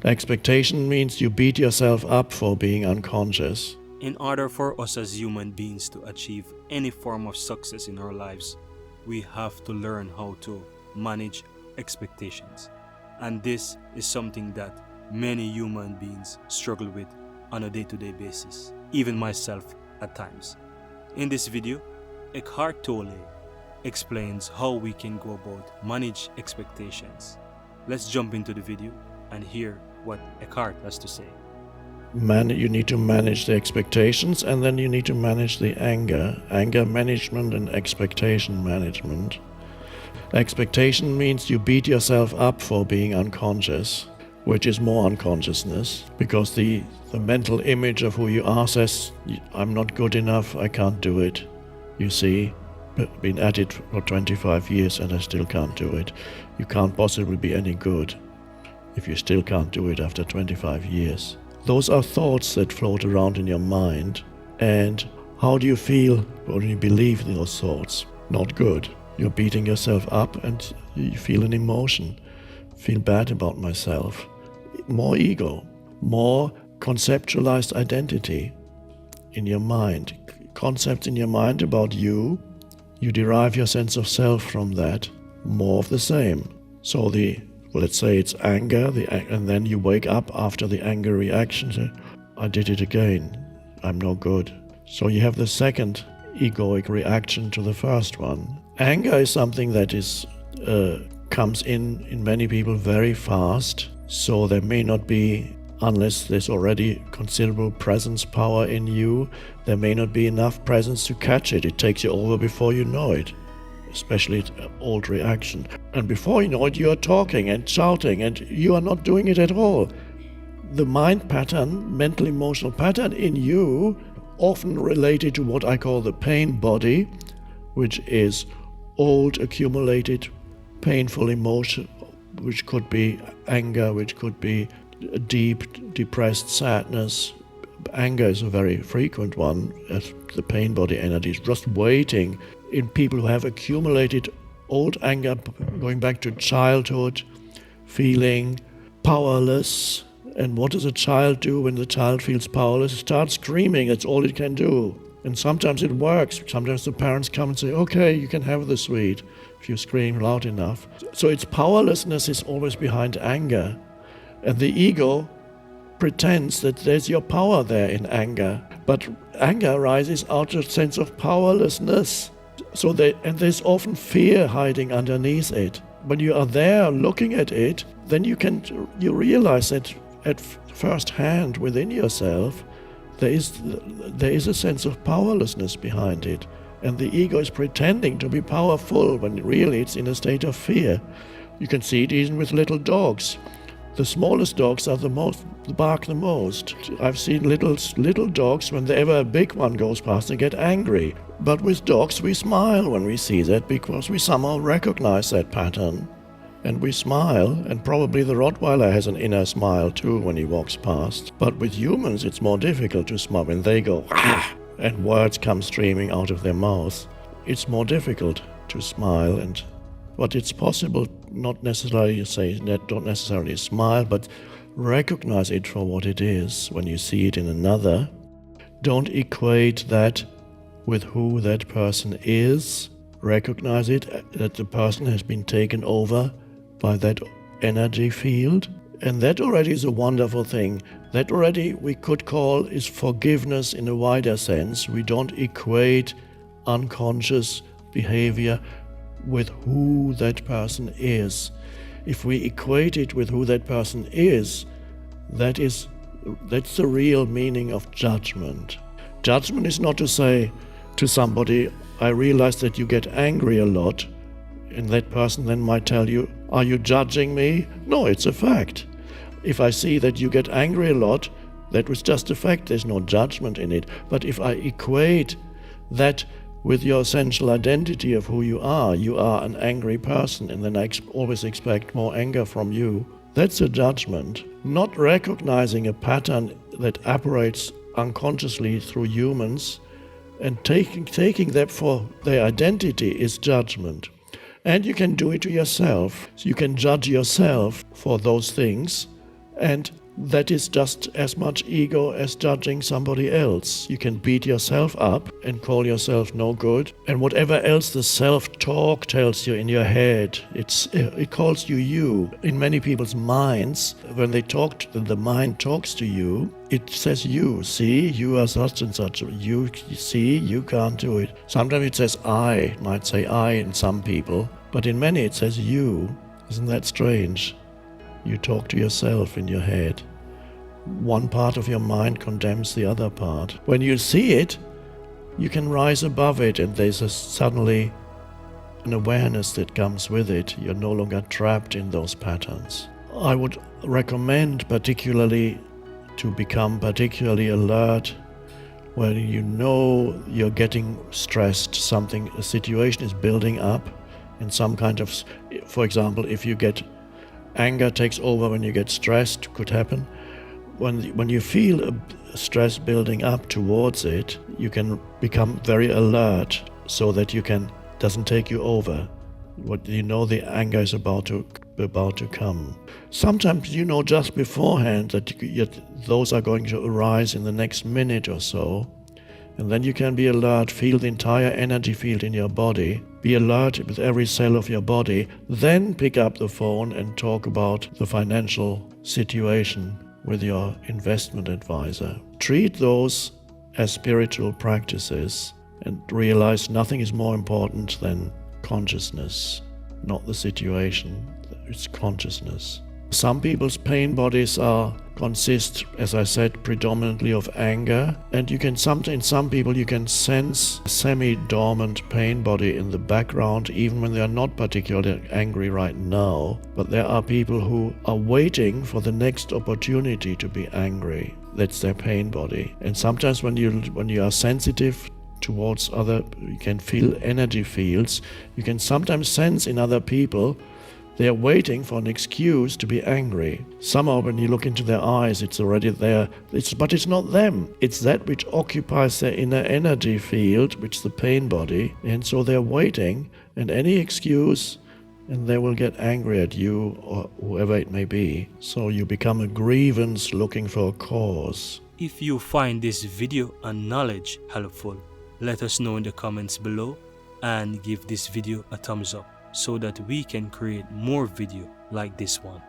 Expectation means you beat yourself up for being unconscious. In order for us as human beings to achieve any form of success in our lives, we have to learn how to manage expectations. And this is something that many human beings struggle with on a day-to-day basis, even myself at times. In this video, Eckhart Tolle explains how we can go about manage expectations. Let's jump into the video and hear what Eckhart has to say. You need to manage the expectations, and then you need to manage the anger management and expectation management. Expectation means you beat yourself up for being unconscious, which is more unconsciousness, because the mental image of who you are says, I'm not good enough, I can't do it. You see, been at it for 25 years and I still can't do it. You can't possibly be any good if you still can't do it after 25 years. Those are thoughts that float around in your mind. And how do you feel when you believe in those thoughts? Not good. You're beating yourself up and you feel an emotion. Feel bad about myself. More ego. More conceptualized identity in your mind. Concepts in your mind about you. You derive your sense of self from that. More of the same. So let's say it's anger, and then you wake up after the anger reaction, say, I did it again, I'm no good. So you have the second egoic reaction to the first one. Anger is something that comes in many people very fast, so there may not be, unless there's already considerable presence power in you, there may not be enough presence to catch it. It takes you over before you know it. Especially old reaction. And before you know it, you are talking and shouting, and you are not doing it at all. The mind pattern, mental emotional pattern in you, often related to what I call the pain body, which is old accumulated painful emotion, which could be anger, which could be deep depressed sadness. Anger is a very frequent one, as the pain body energy is just waiting in people who have accumulated old anger going back to childhood, feeling powerless. And what does a child do when the child feels powerless? It starts screaming, that's all it can do. And sometimes it works. Sometimes the parents come and say, okay, you can have the sweet if you scream loud enough. So its powerlessness is always behind anger. And the ego pretends that there's your power there in anger. But anger arises out of a sense of powerlessness. And there's often fear hiding underneath it. When you are there looking at it, then you realize that at first hand within yourself, there is a sense of powerlessness behind it. And the ego is pretending to be powerful when really it's in a state of fear. You can see it even with little dogs. The smallest dogs are bark the most. I've seen little dogs, whenever a big one goes past, they get angry. But with dogs, we smile when we see that, because we somehow recognize that pattern. And we smile, and probably the Rottweiler has an inner smile too when he walks past. But with humans, it's more difficult to smile when they go, ah, and words come streaming out of their mouth. It's more difficult to smile, but it's possible not necessarily don't necessarily smile, but recognize it for what it is when you see it in another. Don't equate that with who that person is. Recognize it, that the person has been taken over by that energy field. And that already is a wonderful thing. That already we could call is forgiveness in a wider sense. We don't equate unconscious behavior with who that person is. If we equate it with who that person is, that's the real meaning of judgment. Judgment is not to say to somebody, I realize that you get angry a lot, and that person then might tell you, are you judging me? No, it's a fact. If I see that you get angry a lot, that was just a fact, there's no judgment in it. But if I equate that with your essential identity of who you are an angry person, and then I always expect more anger from you, that's a judgment. Not recognizing a pattern that operates unconsciously through humans and taking that for their identity is judgment. And you can do it to yourself. So you can judge yourself for those things And that is just as much ego as judging somebody else. You can beat yourself up and call yourself no good. And whatever else the self-talk tells you in your head, it calls you you. In many people's minds, when the mind talks to you, it says you. See, you are such and such. You see, you can't do it. Sometimes it says I, might say I in some people. But in many it says you. Isn't that strange? You talk to yourself in your head. One part of your mind condemns the other part. When you see it, you can rise above it, and there's suddenly an awareness that comes with it. You're no longer trapped in those patterns. I would recommend particularly to become particularly alert when you know you're getting stressed, a situation is building up in some kind of, for example, if you get anger takes over when you get stressed, could happen. When you feel a stress building up towards it, you can become very alert so that doesn't take you over. What you know, the anger is about to come. Sometimes you know just beforehand that those are going to arise in the next minute or so. And then you can be alert, feel the entire energy field in your body, be alert with every cell of your body, then pick up the phone and talk about the financial situation with your investment advisor. Treat those as spiritual practices and realize nothing is more important than consciousness, not the situation, it's consciousness. Some people's pain bodies consist, as I said, predominantly of anger, and in some people you can sense a semi-dormant pain body in the background, even when they are not particularly angry right now. But there are people who are waiting for the next opportunity to be angry. That's their pain body. And sometimes when you are sensitive towards you can feel energy fields. You can sometimes sense in other people they are waiting for an excuse to be angry. Somehow when you look into their eyes, it's already there. But it's not them. It's that which occupies their inner energy field, which is the pain body. And so they're waiting, and any excuse, and they will get angry at you or whoever it may be. So you become a grievance looking for a cause. If you find this video and knowledge helpful, let us know in the comments below and give this video a thumbs up, so that we can create more video like this one.